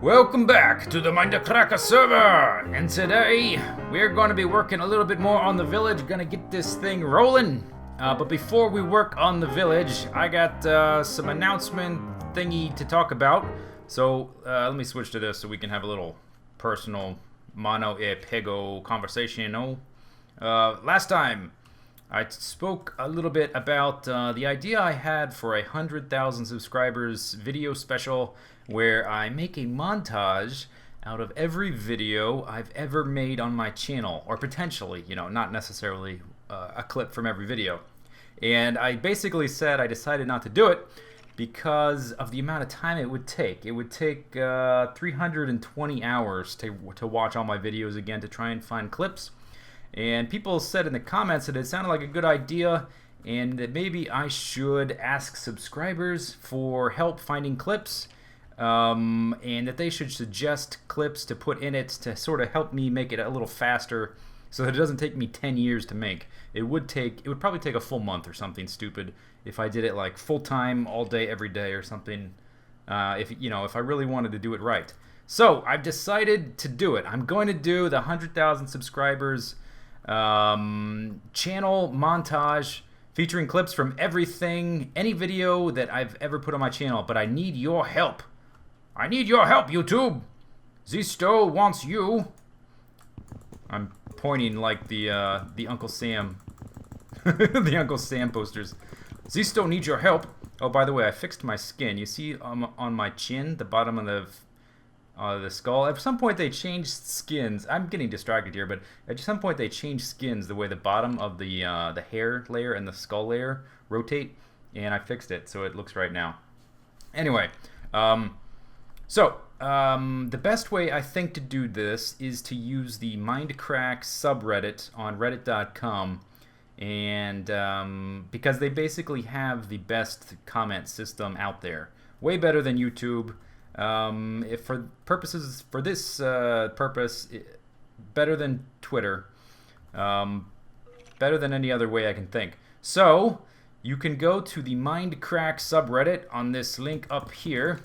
Welcome back to the Mindcrack server, and today we're going to be working a little bit more on the village, gonna get this thing rolling. But before we work on the village, I got some announcement thingy to talk about. So let me switch to this so we can have a little personal mono e pego conversation. Last time I spoke a little bit about the idea I had for 100,000 subscribers video special where I make a montage out of every video I've ever made on my channel, or potentially, not necessarily a clip from every video. And I basically said I decided not to do it because of the amount of time it would take. It would take 320 hours to watch all my videos again to try and find clips. And people said in the comments that it sounded like a good idea and that maybe I should ask subscribers for help finding clips, and that they should suggest clips to put in it to sort of help me make it a little faster so that it doesn't take me 10 years to make. It would probably take a full month or something stupid if I did it like full time all day every day or something, if I really wanted to do it right. So I've decided to do it. I'm going to do the 100,000 subscribers channel montage featuring clips from everything, any video that I've ever put on my channel, but I need your help. I need your help, YouTube. Zisteau wants you. I'm pointing like the Uncle Sam, the Uncle Sam posters. Zisteau needs your help. Oh, by the way, I fixed my skin. You see on my chin, the bottom of the skull. At some point they changed skins. I'm getting distracted here, but at some point they changed skins the way the bottom of the hair layer and the skull layer rotate, and I fixed it so it looks right now. Anyway, the best way I think to do this is to use the Mindcrack subreddit on reddit.com, and because they basically have the best comment system out there, way better than YouTube. If for this purpose, better than Twitter, better than any other way I can think. So you can go to the Mindcrack subreddit on this link up here,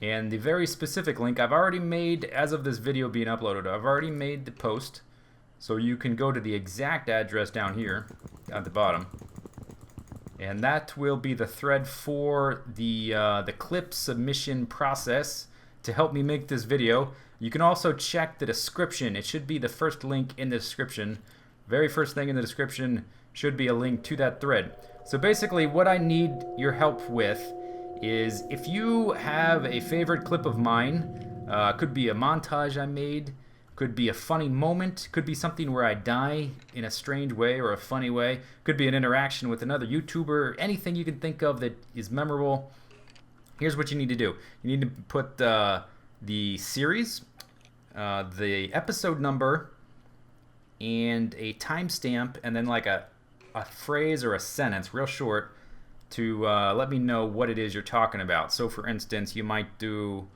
and the very specific link I've already made as of this video being uploaded. I've already made the post, so you can go to the exact address down here at the bottom. And that will be the thread for the clip submission process to help me make this video. You can also check the description. It should be the first link in the description. Very first thing in the description should be a link to that thread. So basically what I need your help with is if you have a favorite clip of mine, could be a montage I made, could be a funny moment, could be something where I die in a strange way or a funny way, could be an interaction with another YouTuber, anything you can think of that is memorable. Here's what you need to do. You need to put the series, the episode number, and a timestamp, and then like a phrase or a sentence, real short, to let me know what it is you're talking about. So for instance, you might do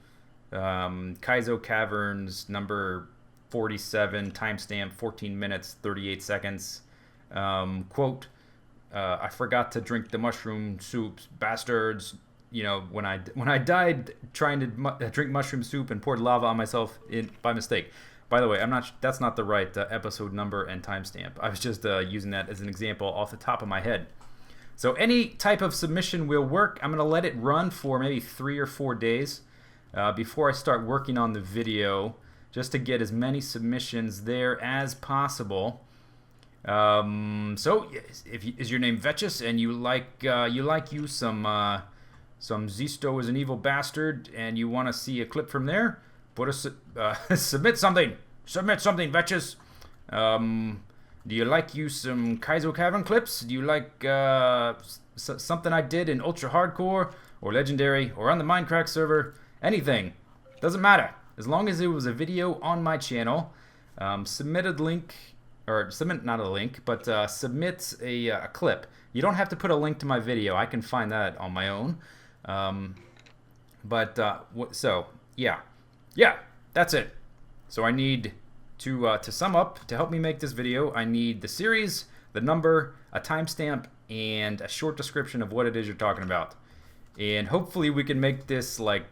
Kaizo Caverns number 47, timestamp 14 minutes 38 seconds, quote, I forgot to drink the mushroom soups, bastards. When I died trying to drink mushroom soup and poured lava on myself by mistake. By the way, that's not the right episode number and timestamp. I was just using that as an example off the top of my head. So any type of submission will work. I'm going to let it run for maybe 3 or 4 days before I start working on the video, just to get as many submissions there as possible. So, is your name Vetches and you like some Zisteau is an evil bastard and you want to see a clip from there? Submit something. Submit something, Vetches. Do you like some Kaizo Cavern clips? Do you like something I did in Ultra Hardcore or Legendary or on the Mindcrack server? Anything. Doesn't matter. As long as it was a video on my channel, submit a link, or submit not a link, but submit a clip. You don't have to put a link to my video. I can find that on my own. Yeah, that's it. So I need to sum up, to help me make this video, I need the series, the number, a timestamp, and a short description of what it is you're talking about. And hopefully we can make this like...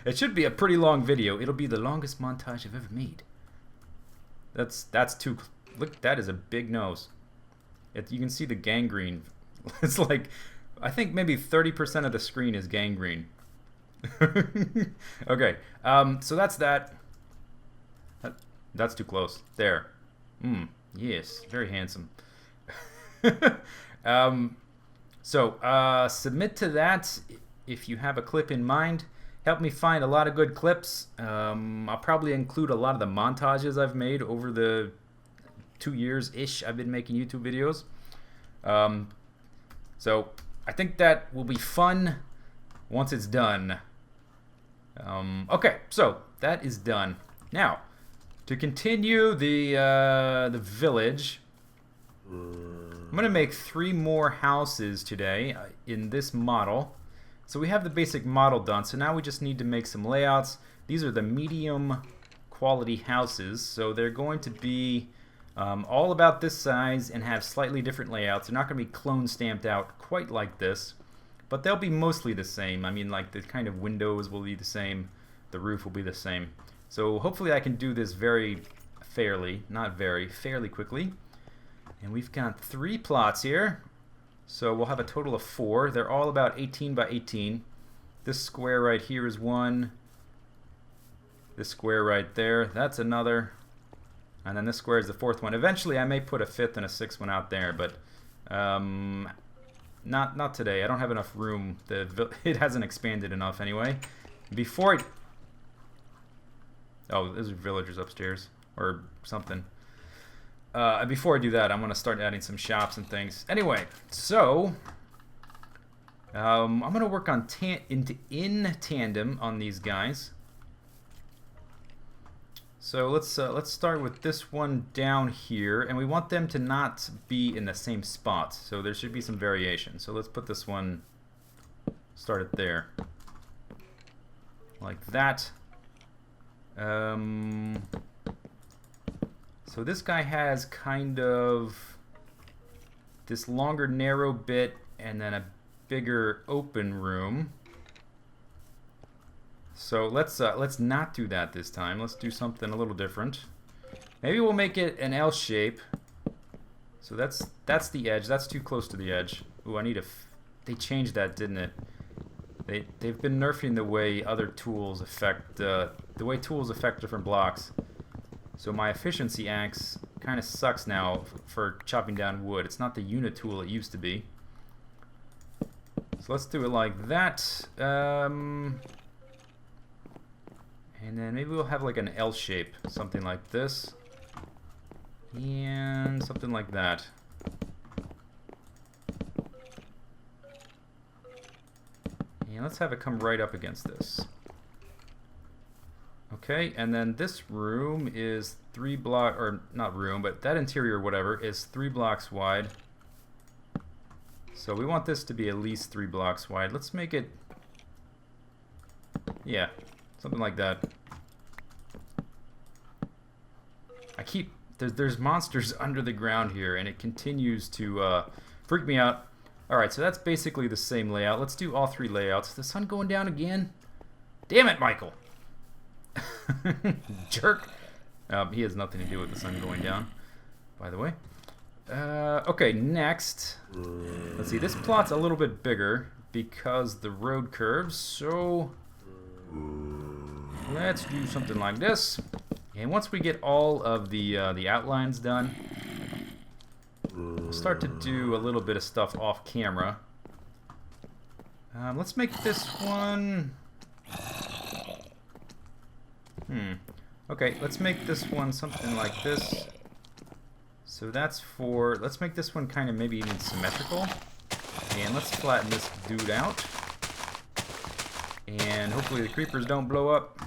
it should be a pretty long video. It'll be the longest montage I've ever made. That's too... Look, that is a big nose. You can see the gangrene. It's like... I think maybe 30% of the screen is gangrene. Okay, so that's that. That's too close. There. Yes, very handsome. Submit to that if you have a clip in mind. Help me find a lot of good clips. I'll probably include a lot of the montages I've made over the 2 years-ish I've been making YouTube videos. So I think that will be fun once it's done. Okay, so that is done. Now, to continue the village, I'm going to make 3 more houses today in this model. So we have the basic model done, so now we just need to make some layouts. These are the medium quality houses, so they're going to be all about this size and have slightly different layouts. They're not going to be clone stamped out quite like this, but they'll be mostly the same. I mean, like the kind of windows will be the same, the roof will be the same. So hopefully I can do this fairly quickly. And we've got 3 plots here, so we'll have a total of 4. They're all about 18 by 18. This square right here is 1. This square right there, that's another. And then this square is the 4th one. Eventually I may put a 5th and a 6th one out there, but not today. I don't have enough room. It hasn't expanded enough anyway. Before it... Oh, those are villagers upstairs or something. Before I do that, I'm going to start adding some shops and things. Anyway, so I'm going to work on in tandem on these guys. So let's start with this one down here, and we want them to not be in the same spot. So there should be some variation. So let's put this one, start it there, like that. So this guy has kind of this longer narrow bit and then a bigger open room. So let's not do that this time. Let's do something a little different. Maybe we'll make it an L shape. So that's the edge. That's too close to the edge. Ooh, I need a... They changed that, didn't it? They've been nerfing the way other tools affect the way tools affect different blocks. So my efficiency axe kind of sucks now for chopping down wood. It's not the unit tool it used to be. So let's do it like that. And then maybe we'll have like an L shape, something like this, and something like that. And let's have it come right up against this. Okay, and then this room is 3 block, or not room, but that interior, whatever, is 3 blocks wide. So we want this to be at least 3 blocks wide. Let's make it, yeah, something like that. There's monsters under the ground here, and it continues to freak me out. Alright, so that's basically the same layout. Let's do all 3 layouts. Is the sun going down again? Damn it, Michael! Jerk! He has nothing to do with the sun going down, by the way. Okay, next. Let's see, this plot's a little bit bigger because the road curves, so let's do something like this. And once we get all of the outlines done, we'll start to do a little bit of stuff off camera. Let's make this one... Okay, let's make this one something like this. So that's for... Let's make this one kind of maybe even symmetrical. And let's flatten this dude out. And hopefully the creepers don't blow up.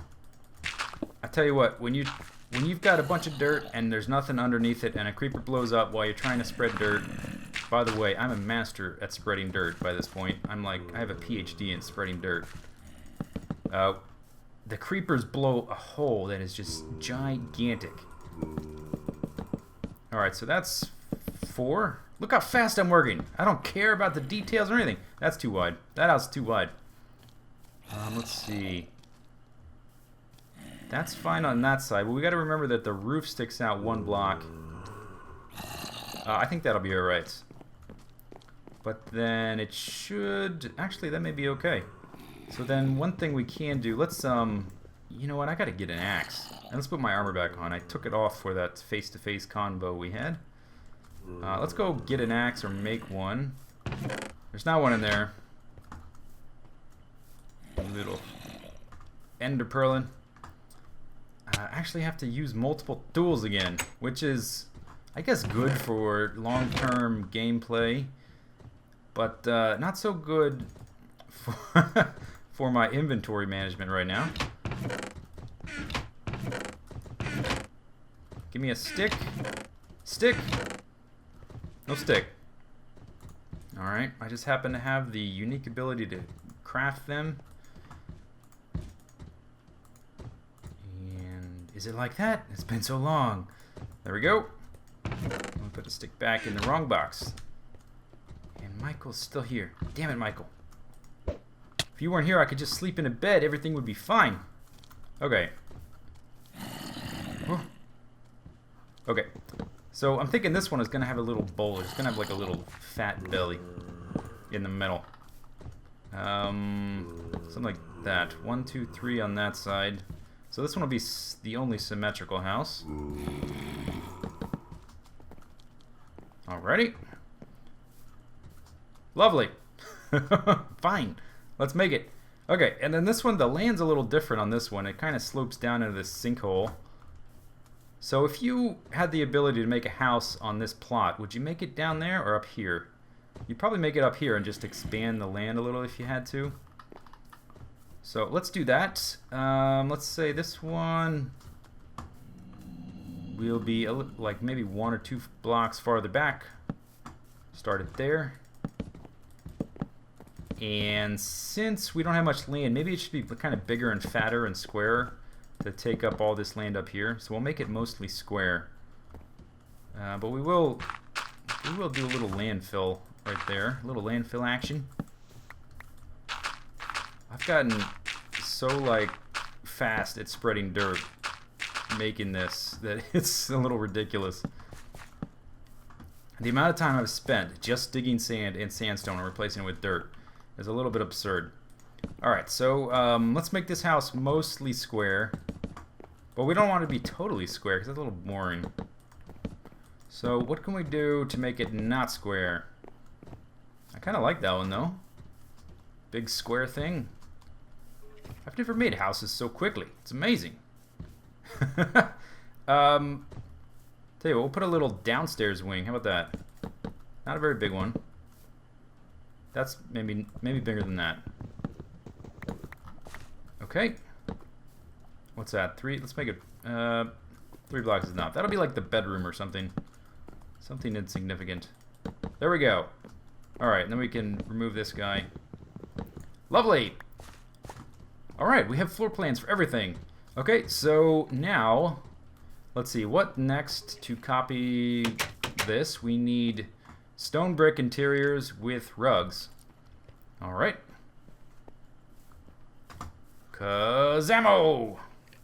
I tell you what, when you've got a bunch of dirt and there's nothing underneath it and a creeper blows up while you're trying to spread dirt... By the way, I'm a master at spreading dirt by this point. I have a PhD in spreading dirt. The creepers blow a hole that is just gigantic. Alright, so that's 4. Look how fast I'm working. I don't care about the details or anything. That's too wide. That house is too wide. Let's see. That's fine on that side. But we got to remember that the roof sticks out 1 block. I think that'll be alright. But then it should... Actually, that may be okay. So then one thing we can do... Let's, you know what? I got to get an axe. And let's put my armor back on. I took it off for that face-to-face convo we had. Let's go get an axe or make one. There's not one in there. Little ender pearlin. I actually have to use multiple tools again, which is, I guess, good for long-term gameplay, but not so good for, for my inventory management right now. Give me a stick. Stick! No stick. Alright, I just happen to have the unique ability to craft them. And is it like that? It's been so long. There we go. I'll put the stick back in the wrong box. And Michael's still here. Damn it, Michael. If you weren't here, I could just sleep in a bed. Everything would be fine. Okay. Okay. So I'm thinking this one is going to have a little bowl. It's going to have like a little fat belly in the middle. Something like that. 1, 2, 3 on that side. So this one will be the only symmetrical house. Alrighty. Lovely. Fine. Let's make it. Okay, and then this one, the land's a little different on this one. It kind of slopes down into this sinkhole. So if you had the ability to make a house on this plot, would you make it down there or up here? You'd probably make it up here and just expand the land a little if you had to. So let's do that. Let's say this one will be like maybe 1 or 2 blocks farther back. Start it there. And since we don't have much land, maybe it should be kind of bigger and fatter and squarer to take up all this land up here. So we'll make it mostly square. But we will do a little landfill right there. A little landfill action. I've gotten so like fast at spreading dirt making this that it's a little ridiculous. The amount of time I've spent just digging sand and sandstone and replacing it with dirt is a little bit absurd. Alright, so let's make this house mostly square. But we don't want it to be totally square because that's a little boring. So what can we do to make it not square? I kind of like that one though. Big square thing. I've never made houses so quickly. It's amazing. Tell you what, we'll put a little downstairs wing. How about that? Not a very big one. That's maybe bigger than that. Okay. What's that? 3? Let's make it 3 blocks is enough. That'll be like the bedroom or something. Something insignificant. There we go. Alright, and then we can remove this guy. Lovely! Alright, we have floor plans for everything. Okay, so now, let's see, what next to copy this? We need stone brick interiors with rugs. Alright. Kazamo!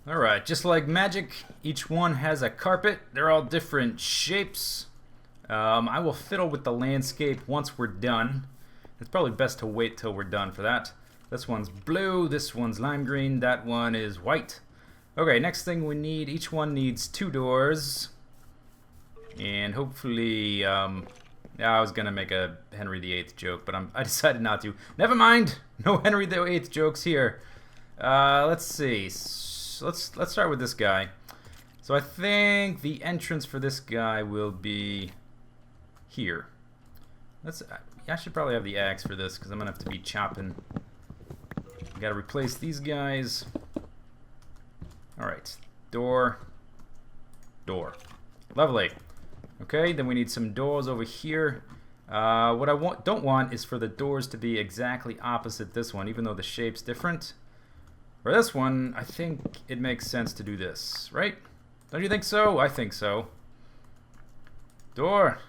Alright, just like magic, each one has a carpet. They're all different shapes. I will fiddle with the landscape once we're done. It's probably best to wait till we're done for that. This one's blue, this one's lime green, that one is white. Okay, next thing we need, each one needs 2 doors. And hopefully, yeah, I was gonna make a Henry VIII joke, but I decided not to. Never mind, no Henry VIII jokes here. Let's see. Let's start with this guy. So I think the entrance for this guy will be here. I should probably have the axe for this because I'm gonna have to be chopping. Gotta replace these guys. Alright, door. Lovely. Okay, then we need some doors over here. What I don't want is for the doors to be exactly opposite this one, even though the shape's different. For this one, I think it makes sense to do this, right? Don't you think so? I think so. Door.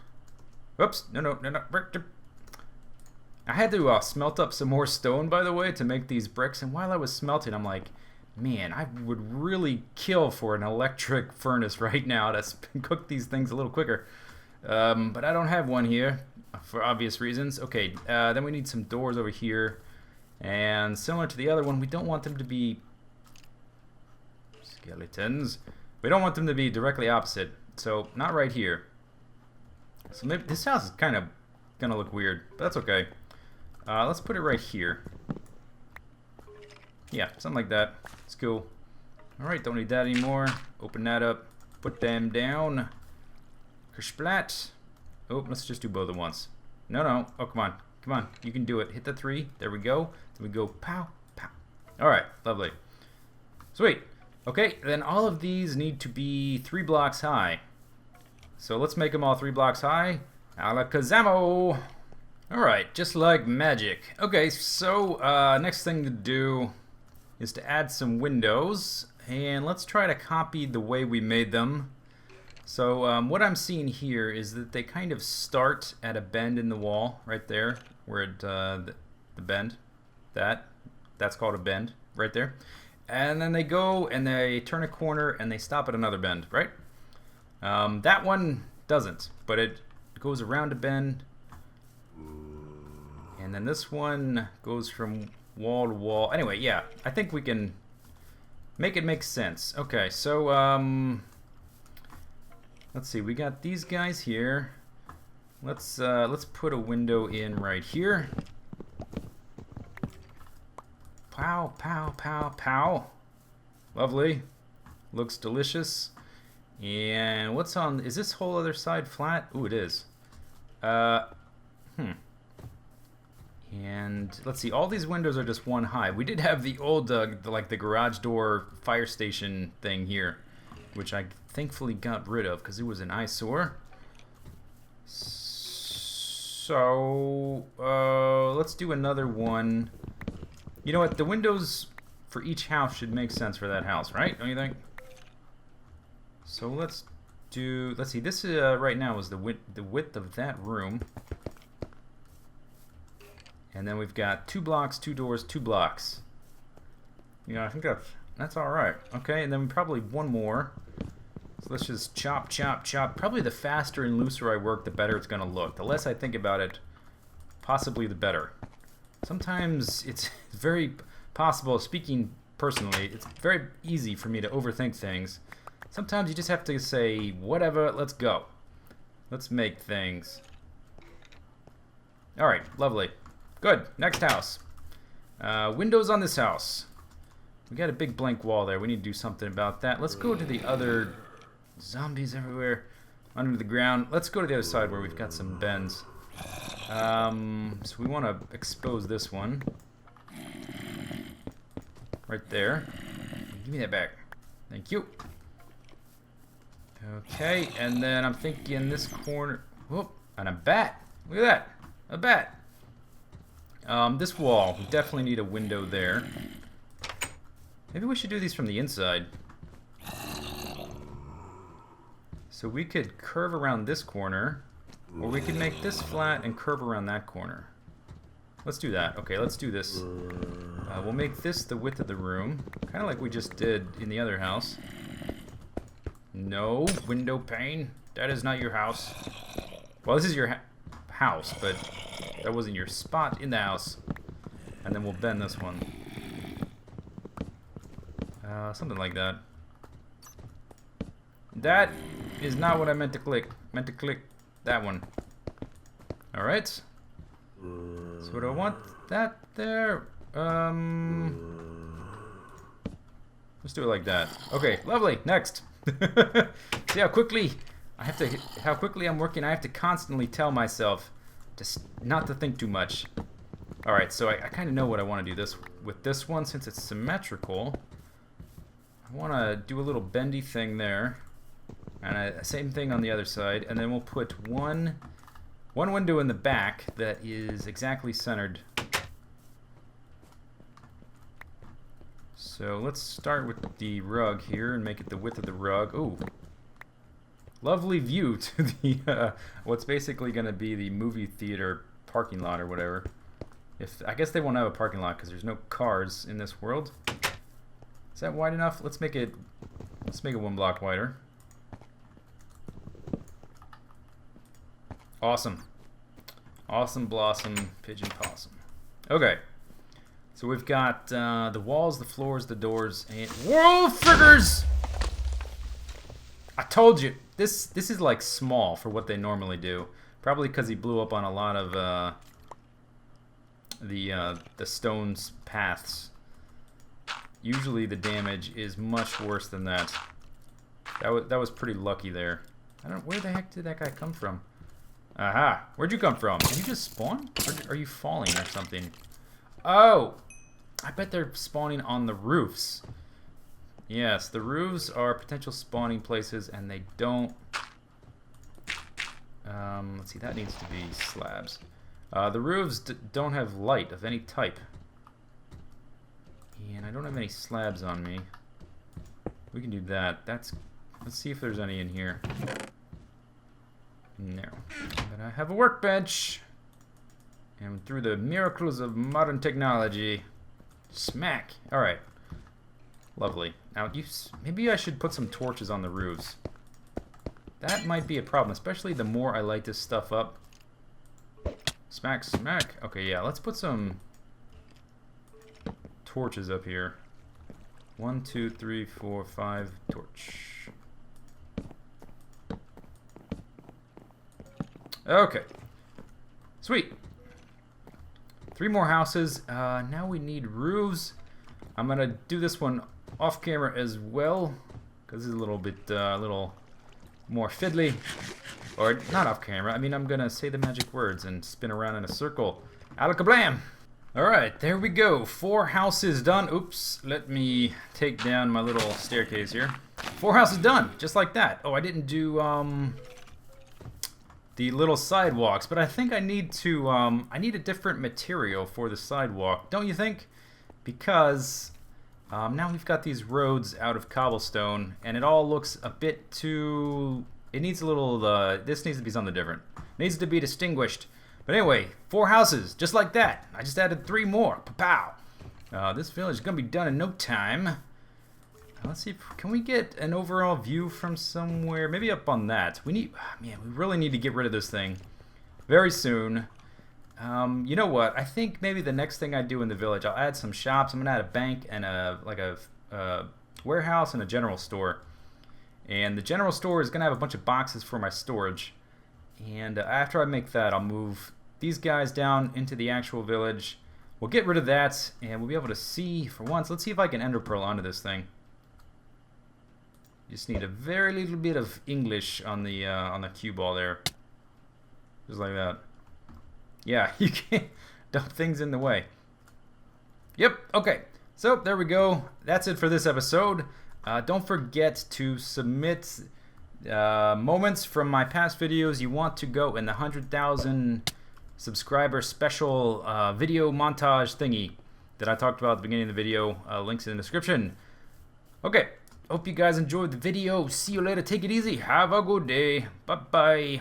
Oops, no. I had to smelt up some more stone, by the way, to make these bricks. And while I was smelting, I'm like, man, I would really kill for an electric furnace right now to cook these things a little quicker. But I don't have one here, for obvious reasons. Okay, then we need some doors over here. And similar to the other one, we don't want them to be skeletons. We don't want them to be directly opposite. So, not right here. So maybe this house is kind of gonna look weird, but that's okay. Let's put it right here. Yeah, something like that. It's cool. Alright, don't need that anymore. Open that up. Put them down. Kersplat. Oh, let's just do both at once. No. Oh, come on. Come on. You can do it. Hit the 3. There we go. Then we go pow, pow. Alright, lovely. Sweet. Okay, then all of these need to be 3 blocks high. So let's make them all 3 blocks high. Alakazamo! Alright, just like magic. Okay, so next thing to do is to add some windows. And let's try to copy the way we made them. So what I'm seeing here is that they kind of start at a bend in the wall, right there, where it, the bend. That's called a bend, right there. And then they go and they turn a corner and they stop at another bend, right? That one doesn't, but it goes around a bend. And then this one goes from wall to wall. Anyway, yeah, I think we can make it make sense. Okay, so let's see. We got these guys here. Let's put a window in right here. Pow, pow, pow, pow. Lovely. Looks delicious. And what's on... Is this whole other side flat? Ooh, it is. And let's see. All these windows are just 1 high. We did have the old, like the garage door fire station thing here, which I thankfully got rid of because it was an eyesore. So, let's do another one. You know what? The windows for each house should make sense for that house, right? Don't you think? So let's see. This right now is the width of that room. And then we've got 2 blocks, 2 doors, 2 blocks. You know, I think that's all right. Okay, and then probably one more. So let's just chop, chop, chop. Probably the faster and looser I work, the better it's gonna look. The less I think about it, possibly the better. Sometimes it's very possible, speaking personally, it's very easy for me to overthink things. Sometimes you just have to say, whatever, let's go. Let's make things. Alright, lovely. Good, next house. Windows on this house. We got a big blank wall there. We need to do something about that. Let's go to the other... Zombies everywhere under the ground. Let's go to the other side where we've got some bends. So we want to expose this one. Right there. Give me that back. Thank you. Okay, and then I'm thinking this corner... Whoop, and a bat. Look at that. A bat. This wall, we definitely need a window there. Maybe we should do these from the inside. So we could curve around this corner, or we could make this flat and curve around that corner. Let's do that. Okay, let's do this. We'll make this the width of the room, kind of like we just did in the other house. No, window pane. That is not your house. Well, this is your house, but that wasn't your spot in the house. And then we'll bend this one. Something like that. That is not what I meant to click. I meant to click that one. Alright. So do I want that there? Let's do it like that. Okay, lovely. Next. See how quickly how quickly I'm working. I have to constantly tell myself not to think too much. Alright, so I kind of know what I want to do with this one since it's symmetrical. I want to do a little bendy thing there. And same thing on the other side, and then we'll put one window in the back that is exactly centered. So let's start with the rug here and make it the width of the rug. Ooh, lovely view to the what's basically going to be the movie theater parking lot or whatever. I guess they won't have a parking lot because there's no cars in this world. Is that wide enough? Let's make it 1 block wider. Awesome. Awesome blossom pigeon possum. Okay. So we've got the walls, the floors, the doors, and whoa, friggers! I told you this is like small for what they normally do. Probably because he blew up on a lot of the stone's paths. Usually the damage is much worse than that. That was pretty lucky there. I don't. Where the heck did that guy come from? Aha! Where'd you come from? Did you just spawn? Or are you falling or something? Oh! I bet they're spawning on the roofs. Yes, the roofs are potential spawning places, and they don't... let's see, that needs to be slabs. The roofs don't have light of any type. And I don't have any slabs on me. We can do that. Let's see if there's any in here. No. But I have a workbench. And through the miracles of modern technology, smack. Alright. Lovely. Now, maybe I should put some torches on the roofs. That might be a problem, especially the more I light this stuff up. Smack, smack. Okay, yeah, let's put some torches up here. 1, 2, 3, 4, 5, torch. Okay. Sweet. 3 more houses. Now we need roofs. I'm gonna do this one off camera as well, because it's a little bit, little more fiddly. Or not off camera. I mean, I'm gonna say the magic words and spin around in a circle. Alakablam! Alright, there we go. 4 houses done. Oops, let me take down my little staircase here. 4 houses done, just like that. Oh, I didn't do, the little sidewalks, but I think I need to, I need a different material for the sidewalk, don't you think? Because now we've got these roads out of cobblestone, and it all looks a bit too... It needs a little, this needs to be something different. It needs to be distinguished. But anyway, 4 houses, just like that. I just added 3 more. Pa-pow! This village is going to be done in no time. Let's see, can we get an overall view from somewhere? Maybe up on that. Man, we really need to get rid of this thing very soon. You know what? I think maybe the next thing I do in the village, I'll add some shops. I'm gonna add a bank and a warehouse and a general store. And the general store is gonna have a bunch of boxes for my storage. And after I make that, I'll move these guys down into the actual village. We'll get rid of that, and we'll be able to see for once. Let's see if I can ender pearl onto this thing. Just need a very little bit of English on the cue ball there. Just like that. Yeah, you can't dump things in the way. Yep, okay. So, there we go. That's it for this episode. Don't forget to submit moments from my past videos you want to go in the 100,000 subscriber special video montage thingy that I talked about at the beginning of the video. Links in the description. Okay. Hope you guys enjoyed the video. See you later. Take it easy. Have a good day. Bye-bye.